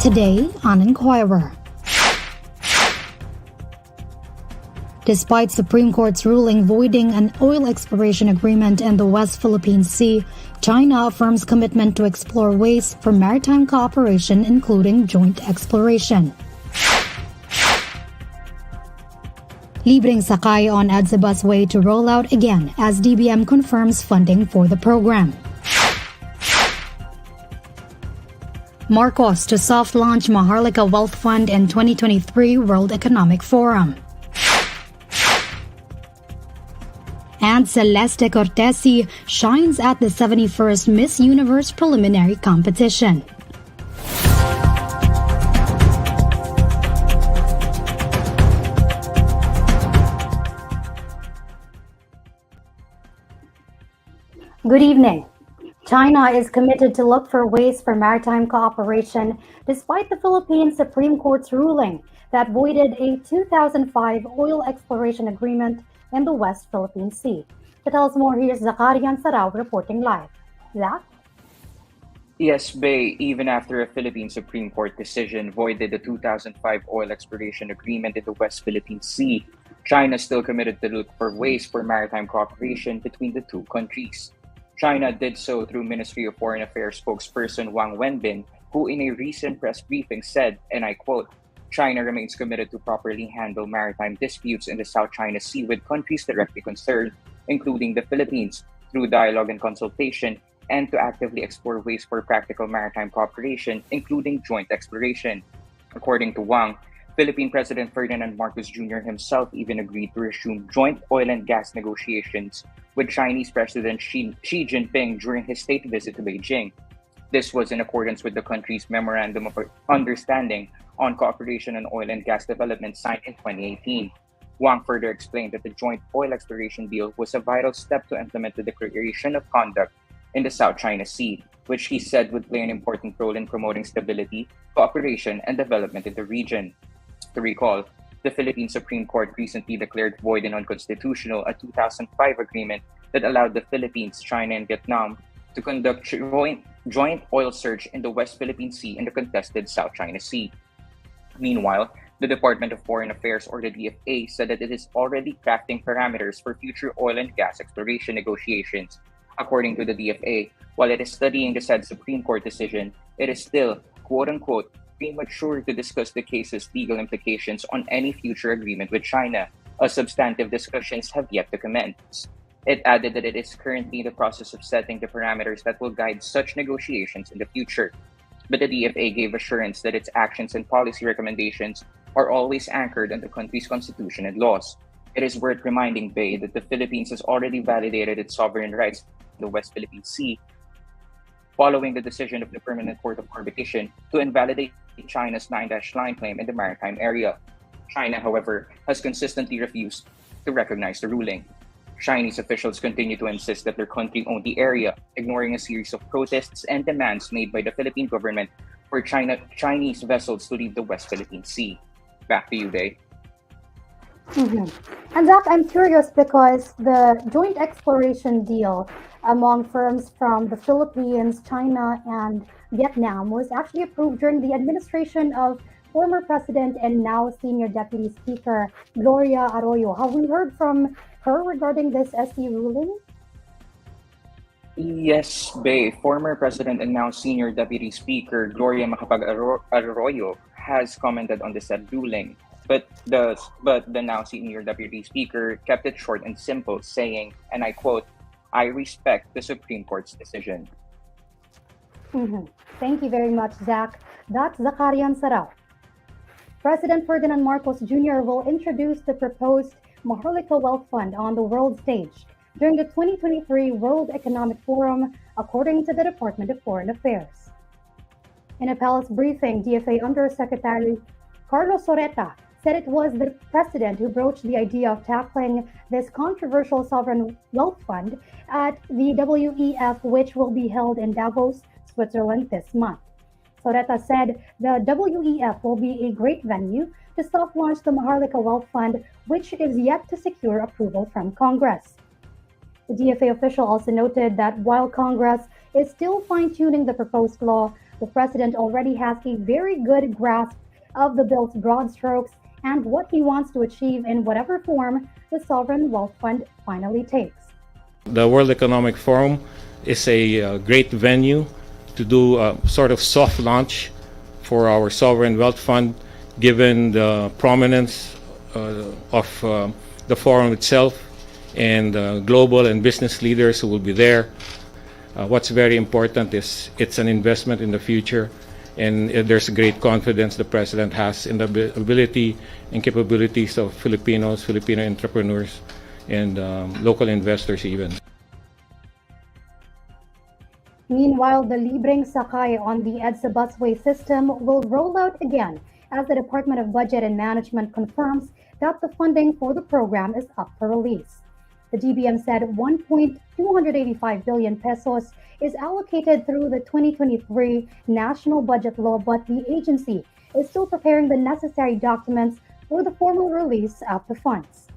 Today on Inquirer. Despite Supreme Court's ruling voiding an oil exploration agreement in the West Philippine Sea, China affirms commitment to explore ways for maritime cooperation, including joint exploration. Libreng Sakay on Edsa busway to roll out again as DBM confirms funding for the program. Marcos to soft launch Maharlika Wealth Fund in 2023 World Economic Forum. And Celeste Cortesi shines at the 71st Miss Universe preliminary competition. Good evening. China is committed to look for ways for maritime cooperation despite the Philippine Supreme Court's ruling that voided a 2005 oil exploration agreement in the West Philippine Sea. To tell us more, here's Zakarian Sarao reporting live. Zach? Yes, Bay, even after a Philippine Supreme Court decision voided the 2005 oil exploration agreement in the West Philippine Sea, China is still committed to look for ways for maritime cooperation between the two countries. China did so through Ministry of Foreign Affairs spokesperson Wang Wenbin, who in a recent press briefing said, and I quote, "China remains committed to properly handle maritime disputes in the South China Sea with countries directly concerned, including the Philippines, through dialogue and consultation, and to actively explore ways for practical maritime cooperation, including joint exploration." According to Wang, Philippine President Ferdinand Marcos Jr. himself even agreed to resume joint oil and gas negotiations with Chinese President Xi Jinping during his state visit to Beijing. This was in accordance with the country's Memorandum of Understanding on Cooperation on Oil and Gas Development signed in 2018. Wang further explained that the joint oil exploration deal was a vital step to implement the Declaration of Conduct in the South China Sea, which he said would play an important role in promoting stability, cooperation, and development in the region. To recall, the Philippine Supreme Court recently declared void and unconstitutional a 2005 agreement that allowed the Philippines, China, and Vietnam to conduct joint oil search in the West Philippine Sea and the contested South China Sea. Meanwhile, the Department of Foreign Affairs, or the DFA, said that it is already crafting parameters for future oil and gas exploration negotiations. According to the DFA, while it is studying the said Supreme Court decision, it is still, quote-unquote, premature to discuss the case's legal implications on any future agreement with China, as substantive discussions have yet to commence. It added that it is currently in the process of setting the parameters that will guide such negotiations in the future. But the DFA gave assurance that its actions and policy recommendations are always anchored in the country's constitution and laws. It is worth reminding Bay that the Philippines has already validated its sovereign rights in the West Philippine Sea, following the decision of the Permanent Court of Arbitration to invalidate China's 9-line claim in the maritime area. China, however, has consistently refused to recognize the ruling. Chinese officials continue to insist that their country owned the area, ignoring a series of protests and demands made by the Philippine government for Chinese vessels to leave the West Philippine Sea. Back to you, Day. And Zach, I'm curious because the joint exploration deal among firms from the Philippines, China, and Vietnam was actually approved during the administration of former President and now Senior Deputy Speaker Gloria Arroyo. Have we heard from her regarding this SC ruling? Yes, Bay. Former President and now Senior Deputy Speaker Gloria Arroyo has commented on the said ruling. But the now Senior Deputy Speaker kept it short and simple, saying, and I quote, "I respect the Supreme Court's decision." Thank you very much, Zach. That's Zakarian Sarao. President Ferdinand Marcos Jr. will introduce the proposed Maharlika Wealth Fund on the world stage during the 2023 World Economic Forum, according to the Department of Foreign Affairs. In a palace briefing, DFA Undersecretary Carlos Soreta said it was the president who broached the idea of tackling this controversial sovereign wealth fund at the WEF, which will be held in Davos, Switzerland this month. Soreta said the WEF will be a great venue to soft launch the Maharlika Wealth Fund, which is yet to secure approval from Congress. The DFA official also noted that while Congress is still fine-tuning the proposed law, the president already has a very good grasp of the bill's broad strokes and what he wants to achieve in whatever form the sovereign wealth fund finally takes. The World Economic Forum is a great venue to do a sort of soft launch for our sovereign wealth fund, given the prominence of the forum itself and global and business leaders who will be there. What's very important is it's an investment in the future, and there's great confidence the President has in the ability and capabilities of Filipinos, Filipino entrepreneurs, and local investors even. Meanwhile, the Libreng Sakay on the Edsa busway system will roll out again as the Department of Budget and Management confirms that the funding for the program is up for release. The DBM said 1.285 billion pesos is allocated through the 2023 National Budget Law, but the agency is still preparing the necessary documents for the formal release of the funds.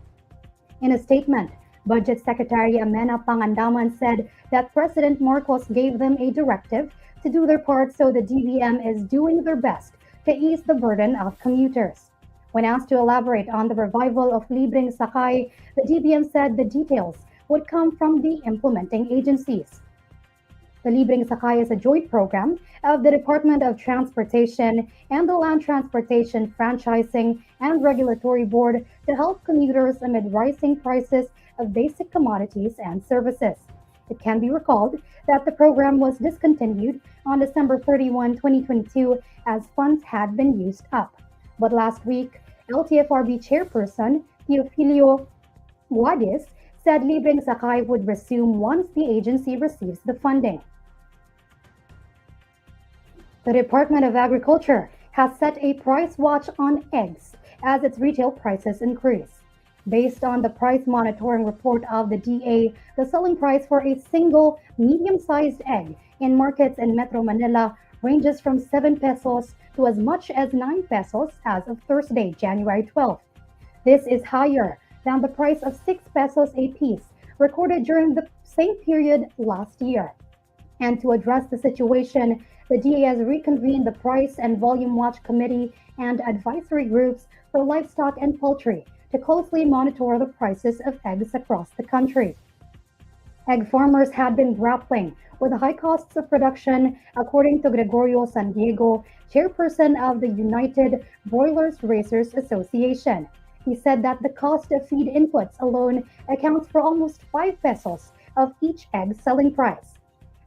In a statement, Budget Secretary Amena Pangandaman said that President Marcos gave them a directive to do their part, so the DBM is doing their best to ease the burden of commuters. When asked to elaborate on the revival of Libreng Sakay, the DBM said the details would come from the implementing agencies. The Libreng Sakay is a joint program of the Department of Transportation and the Land Transportation Franchising and Regulatory Board to help commuters amid rising prices of basic commodities and services. It can be recalled that the program was discontinued on December 31, 2022, as funds had been used up. But last week, LTFRB Chairperson Teofilio Guadis said Libreng Sakay would resume once the agency receives the funding. The Department of Agriculture has set a price watch on eggs as its retail prices increase. Based on the price monitoring report of the DA, the selling price for a single medium-sized egg in markets in Metro Manila ranges from 7 pesos to as much as 9 pesos as of Thursday, January 12th. This is higher than the price of 6 pesos a piece recorded during the same period last year. And to address the situation, the DA has reconvened the Price and Volume Watch Committee and advisory groups for livestock and poultry to closely monitor the prices of eggs across the country. Egg farmers had been grappling with the high costs of production, according to Gregorio San Diego, chairperson of the United Broilers Raisers Association. He said that the cost of feed inputs alone accounts for almost 5 pesos of each egg selling price.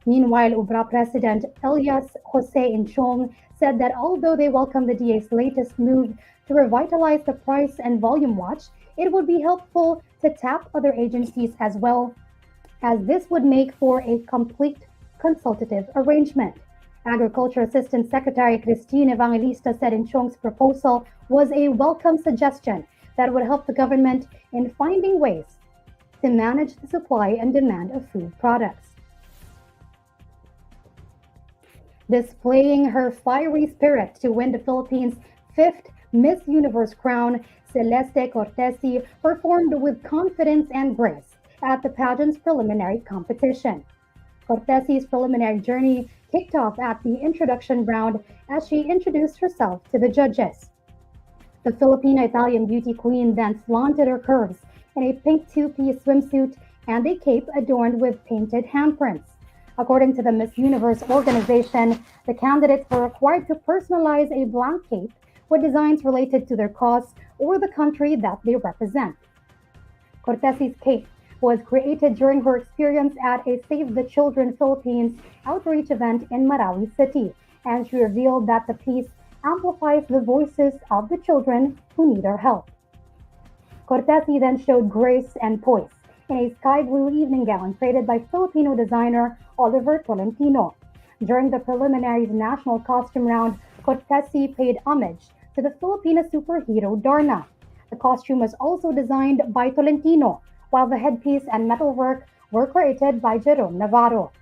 Meanwhile, UBRA President Elias Jose Inchong said that although they welcome the DA's latest move to revitalize the Price and Volume Watch, it would be helpful to tap other agencies as well, as this would make for a complete consultative arrangement. Agriculture Assistant Secretary Christine Evangelista said Inchong's proposal was a welcome suggestion that would help the government in finding ways to manage the supply and demand of food products. Displaying her fiery spirit to win the Philippines' 5th Miss Universe crown, Celeste Cortesi performed with confidence and grace at the pageant's preliminary competition. Cortesi's preliminary journey kicked off at the introduction round as she introduced herself to the judges. The Filipino-Italian beauty queen then flaunted her curves in a pink two-piece swimsuit and a cape adorned with painted handprints. According to the Miss Universe organization, the candidates were required to personalize a blank cape with designs related to their cause or the country that they represent. Cortesi's cape was created during her experience at a Save the Children Philippines outreach event in Marawi City, and she revealed that the piece amplifies the voices of the children who need our help. Cortesi then showed grace and poise in a sky blue evening gown created by Filipino designer Oliver Tolentino. During the preliminaries national costume round, Cortesi paid homage to the Filipino superhero Darna. The costume was also designed by Tolentino, while the headpiece and metalwork were created by Jerome Navarro.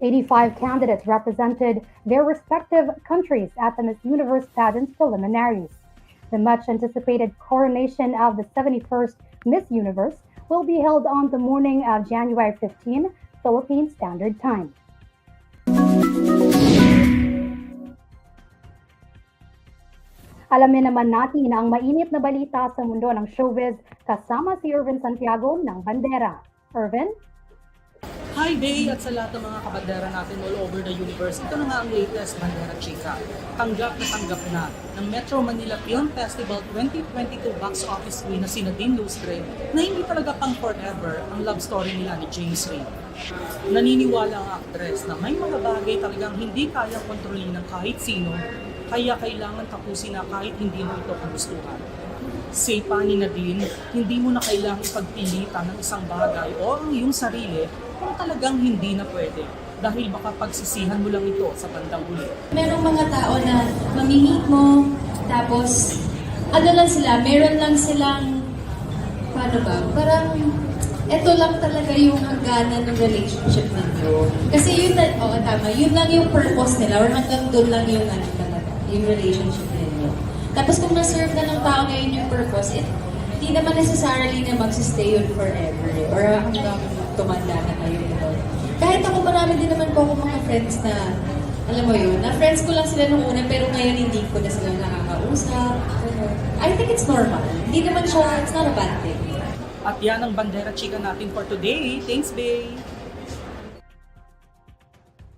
85 candidates represented their respective countries at the Miss Universe pageant's preliminaries. The much-anticipated coronation of the 71st Miss Universe will be held on the morning of January 15, Philippine Standard Time. Alamin naman natin ang mainit na balita sa mundo ng showbiz kasama si Irvin Santiago ng Bandera. Irvin? Hi Bay at sa lahat ng mga kabandera natin all over the universe. Ito na nga ang latest Bandera Chika. Tanggap na ng Metro Manila Film Festival 2022 box office win na si Nadine Lustre na hindi talaga pang forever ang love story nila ni James Reid. Naniniwala ang actress na may mga bagay talagang hindi kayang kontrolin ng kahit sino, kaya kailangan tapusin na kahit hindi mo ito kagustuhan. Say pa ni Nadine, hindi mo na kailangang ipagpilitan ng isang bagay o ang iyong sarili kung talagang hindi na pwede. Dahil baka pagsisihan mo lang ito sa bandang huli. Merong mga tao na mamimit mo, tapos ano lang sila, meron lang silang, paano ba, parang eto lang talaga yung hangganan ng relationship ninyo. Kasi yun na, oo tama, yun lang yung purpose nila or hanggang doon lang yung ano talaga, yung relationship ninyo. Tapos kung na-serve na ng tao ngayon yung purpose, hindi naman necessarily na magsistay yun forever or hanggang tumanda na kayo. Kahit ako, marami din naman po ako mga friends na, alam mo yun, na friends ko lang sila nung una pero ngayon hindi ko na sila nakakausap. I think it's normal. Hindi naman siya, it's not a bad thing. At yan ang Bandera Chika natin for today. Thanks, Bay!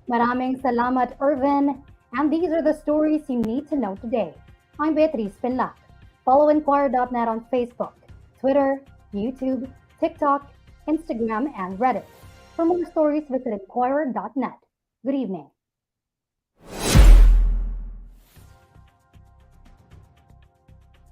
Maraming salamat, Irvin. And these are the stories you need to know today. I'm Beatrice Pinlac. Follow INQUIRER.net on Facebook, Twitter, YouTube, TikTok, Instagram, and Reddit. For more stories, visit INQUIRER.net. Good evening.